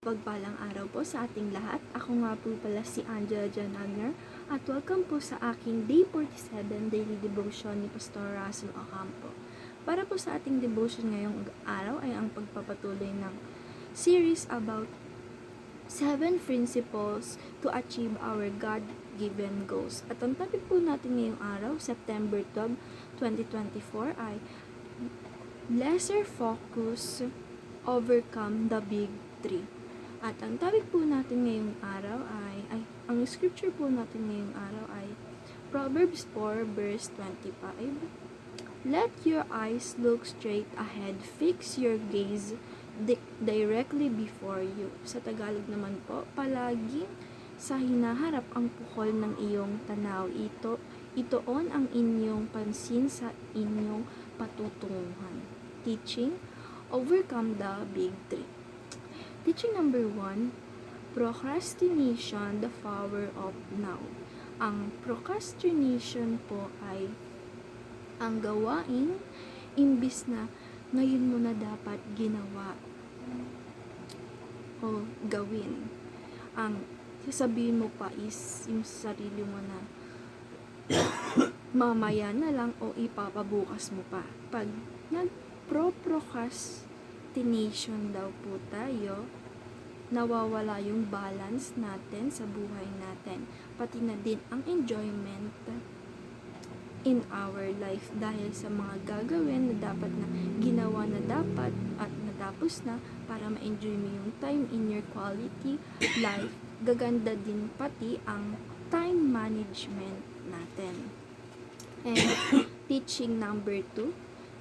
Pagpalang araw po sa ating lahat. Ako nga po pala si Angela Janagner at welcome po sa aking Day 47 Daily Devotion ni Pastor Russell Ocampo. Para po sa ating devotion ngayong araw ay ang pagpapatuloy ng series about 7 principles to achieve our God-given goals. At ang topic po natin ngayong araw, September 12, 2024 ay Lesser Focus, Overcome the Big 3. At ang topic po natin ngayong araw ang scripture po natin ngayong araw ay Proverbs 4 verse 25. Let your eyes look straight ahead, fix your gaze directly before you. Sa Tagalog naman po, palaging sa hinaharap ang pukol ng iyong tanaw. Itoon ang inyong pansin sa inyong patutunguhan. Teaching, overcome the big 3. Teaching number 1, procrastination, the power of now. Ang procrastination po ay ang gawain imbis na ngayon mo na dapat ginawa o gawin. Ang sasabihin mo pa is yung sarili mo na mamaya na lang o ipapabukas mo pa. Pag nag-procrastination daw po tayo, nawawala yung balance natin sa buhay natin. Pati na din ang enjoyment in our life dahil sa mga gagawin na dapat na ginawa na dapat at natapos na para ma-enjoy mo yung time in your quality life. Gaganda din pati ang time management natin. And teaching number 2,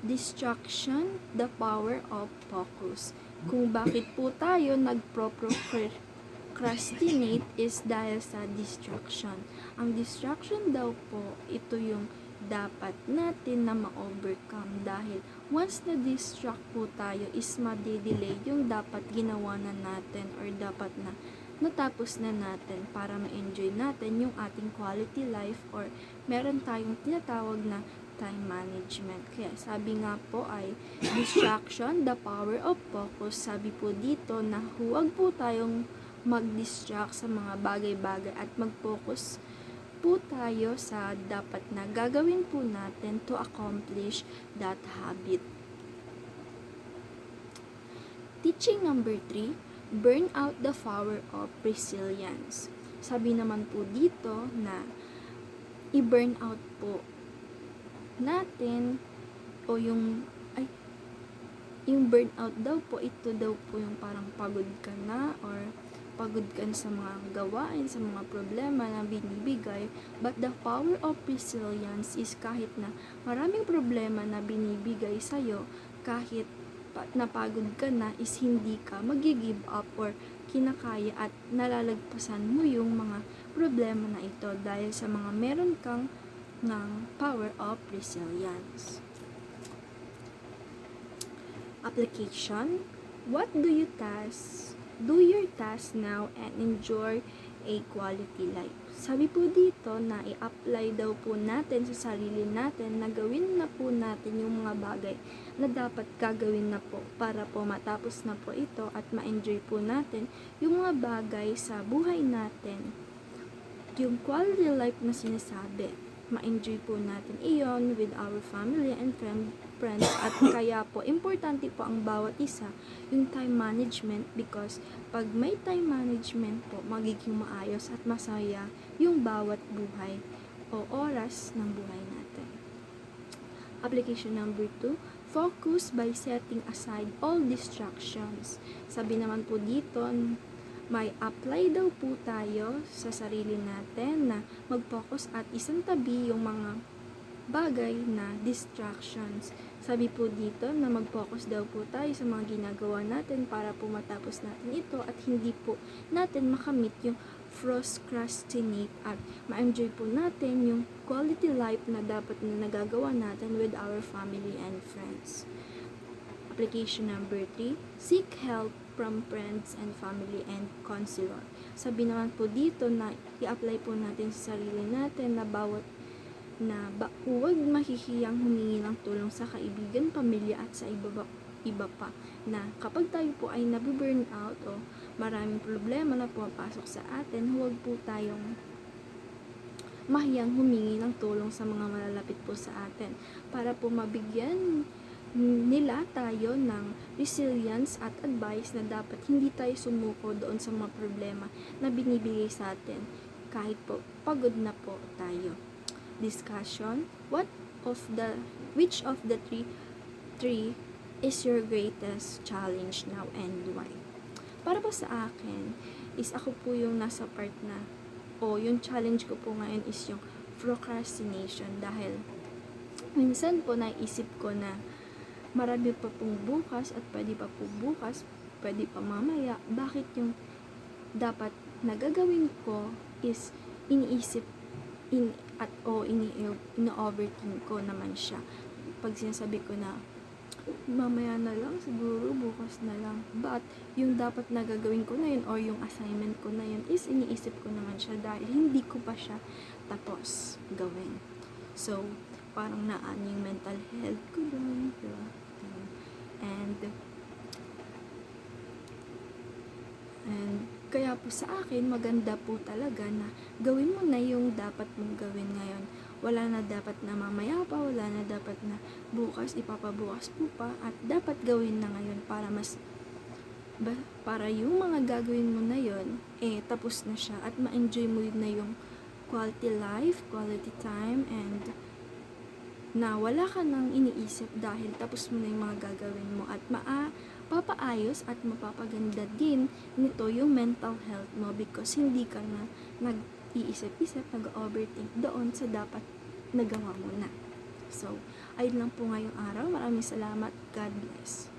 distraction, the power of focus. Kung bakit po tayo nag-procrastinate is dahil sa distraction. Ang distraction daw po, ito yung dapat natin na ma-overcome dahil once na-distract po tayo is madidelay yung dapat ginawa na natin or dapat na natapos na natin para ma-enjoy natin yung ating quality life or meron tayong tinatawag na time management. Kaya sabi nga po ay distraction, the power of focus. Sabi po dito na huwag po tayong mag-distract sa mga bagay-bagay at mag-focus po tayo sa dapat na gagawin po natin to accomplish that habit. Teaching number 3, burn out the power of resilience. Sabi naman po dito na i-burn out po natin o yung burnout daw po, ito daw po yung parang pagod ka na or pagod ka na sa mga gawain, sa mga problema na binibigay. But the power of resilience is kahit na maraming problema na binibigay sa'yo, kahit napagod ka na is hindi ka mag-give up or kinakaya at nalalagpasan mo yung mga problema na ito dahil sa mga meron kang ng power of resilience. Application. What do your task now and enjoy a quality life. Sabi po dito na i-apply daw po natin sa sarili natin na gawin na po natin yung mga bagay na dapat gagawin na po para po matapos na po ito at ma-enjoy po natin yung mga bagay sa buhay natin. Yung quality life na sinasabi, ma-enjoy po natin iyon with our family and friends at kaya po importante po ang bawat isa yung time management because pag may time management po magiging maayos at masaya yung bawat buhay o oras ng buhay natin. Application number 2, focus by setting aside all distractions. Sabi naman po dito, may apply daw po tayo sa sarili natin na mag-focus at isang tabi yung mga bagay na distractions. Sabi po dito na mag-focus daw po tayo sa mga ginagawa natin para po matapos natin ito at hindi po natin makamit yung procrastinate at ma-enjoy po natin yung quality life na dapat na nagagawa natin with our family and friends. Application number 3, seek help from friends and family and counselor. Sabi naman po dito na i-apply po natin sa sarili natin na huwag mahihiyang humingi ng tulong sa kaibigan, pamilya at sa iba pa, na kapag tayo po ay nabiburn out o maraming problema na pumapasok sa atin, huwag po tayong mahiyang humingi ng tulong sa mga malalapit po sa atin para po mabigyan nila tayo ng resilience at advice na dapat hindi tayo sumuko doon sa mga problema na binibigay sa atin kahit po pagod na po tayo. Discussion: which of the three is your greatest challenge now and why? Para po sa akin is ako po yung nasa part na yung challenge ko po ngayon is yung procrastination, dahil minsan po naisip ko na marami pa pong bukas at pwede pa po bukas, pwede pa mamaya. Bakit yung dapat nagagawin ko is iniisip ini-overthink ko naman siya. Pag sinasabi ko na mamaya na lang, siguro bukas na lang, but yung dapat nagagawin ko na yun or yung assignment ko na yun is iniisip ko naman siya dahil hindi ko pa siya tapos gawin. So parang naan yung mental health ko doon, diba? And kaya po sa akin, maganda po talaga na gawin mo na yung dapat mong gawin ngayon. Wala na dapat na mamaya pa, wala na dapat na bukas, ipapabukas po pa, at dapat gawin na ngayon para yung mga gagawin mo na yun, tapos na siya at ma-enjoy mo na yung quality life, quality time, and na wala ka nang iniisip dahil tapos mo na yung mga gagawin mo at papaayos at mapapaganda din nito yung mental health mo because hindi ka na nag-iisip-isip, nag-overthink doon sa dapat nagawa mo na. So, ayun lang po ngayong araw. Maraming salamat. God bless.